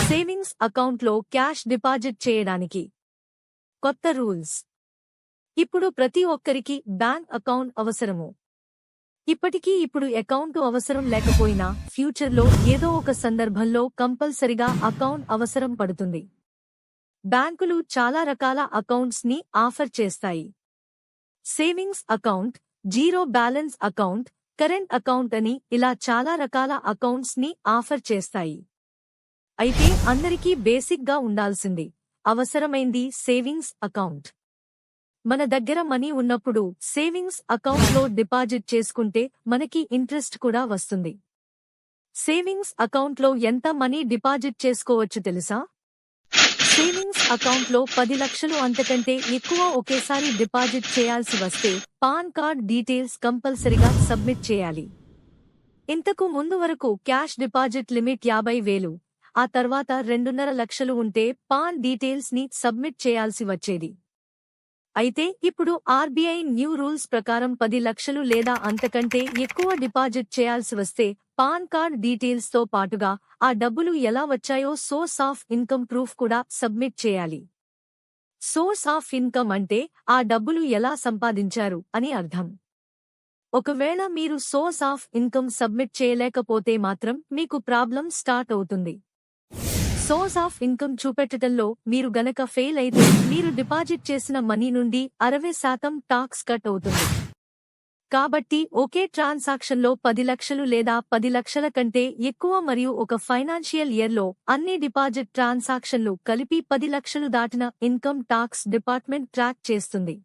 Savings అకౌంట్లో cash deposit చేయడానికి కొత్త రూల్స్. ఇప్పుడు ప్రతి ఒక్కరికి బ్యాంక్ అకౌంట్ అవసరము. ఇప్పుడు అకౌంటు అవసరం లేకపోయినా ఫ్యూచర్లో ఏదో ఒక సందర్భంలో కంపల్సరిగా అకౌంట్ అవసరం పడుతుంది. బ్యాంకులు చాలా రకాల అకౌంట్స్ ని ఆఫర్ చేస్తాయి. Savings account, zero balance account, current account అని ఇలా చాలా రకాల అకౌంట్స్ ని ఆఫర్ చేస్తాయి. అయితే అందరికీ బేసిక్ గా ఉండాల్సింది అవసరమైంది సేవింగ్స్ అకౌంట్. మన దగ్గర మనీ ఉన్నప్పుడు సేవింగ్స్ అకౌంట్ లో డిపాజిట్ చేసుకుంటే మనకి ఇంట్రెస్ట్ కూడా వస్తుంది. సేవింగ్స్ అకౌంట్ లో ఎంత మనీ డిపాజిట్ చేసుకోవచ్చు తెలుసా? సేవింగ్స్ అకౌంట్ లో 10 లక్షలు అంతకంటే ఎక్కువ ఒకేసారి డిపాజిట్ చేయాల్సి వస్తే పాన్ కార్డ్ డీటెయిల్స్ కంపల్సరిగా సబ్మిట్ చేయాలి. ఇంతకు ముందు వరకు క్యాష్ డిపాజిట్ లిమిట్ 50,000, ఆ తర్వాత 2.5 లక్షలు ఉంటే పాన్ డీటెయిల్స్ ని సబ్మిట్ చేయాల్సి వచ్చేది. అయితే ఇప్పుడు ఆర్బీఐ న్యూ రూల్స్ ప్రకారం 10 లక్షలు లేదా అంతకంటే ఎక్కువ డిపాజిట్ చేయాల్సి వస్తే పాన్ కార్డ్ డీటెయిల్స్ తో పాటుగా ఆ డబ్బులు ఎలా వచ్చాయో సోర్స్ ఆఫ్ ఇన్కమ్ ప్రూఫ్ కూడా సబ్మిట్ చేయాలి. సోర్స్ ఆఫ్ ఇన్కమ్ అంటే ఆ డబ్బులు ఎలా సంపాదించారు అని అర్థం. ఒకవేళ మీరు సోర్స్ ఆఫ్ ఇన్కమ్ సబ్మిట్ చేయలేకపోతే మాత్రం మీకు ప్రాబ్లం స్టార్ట్ అవుతుంది. సోర్స్ ఆఫ్ ఇన్కమ్ చూపెట్టడంలో మీరు గనక ఫెయిల్ అయితే మీరు డిపాజిట్ చేసిన మనీ నుండి 60% టాక్స్ కట్ అవుతుంది. కాబట్టి ఒకే ట్రాన్సాక్షన్లో 10 లక్షలు లేదా 10 లక్షల కంటే ఎక్కువ మరియు ఒక ఫైనాన్షియల్ ఇయర్లో అన్ని డిపాజిట్ ట్రాన్సాక్షన్లు కలిపి 10 లక్షలు దాటిన ఇన్కమ్ టాక్స్ డిపార్ట్మెంట్ ట్రాక్ చేస్తుంది.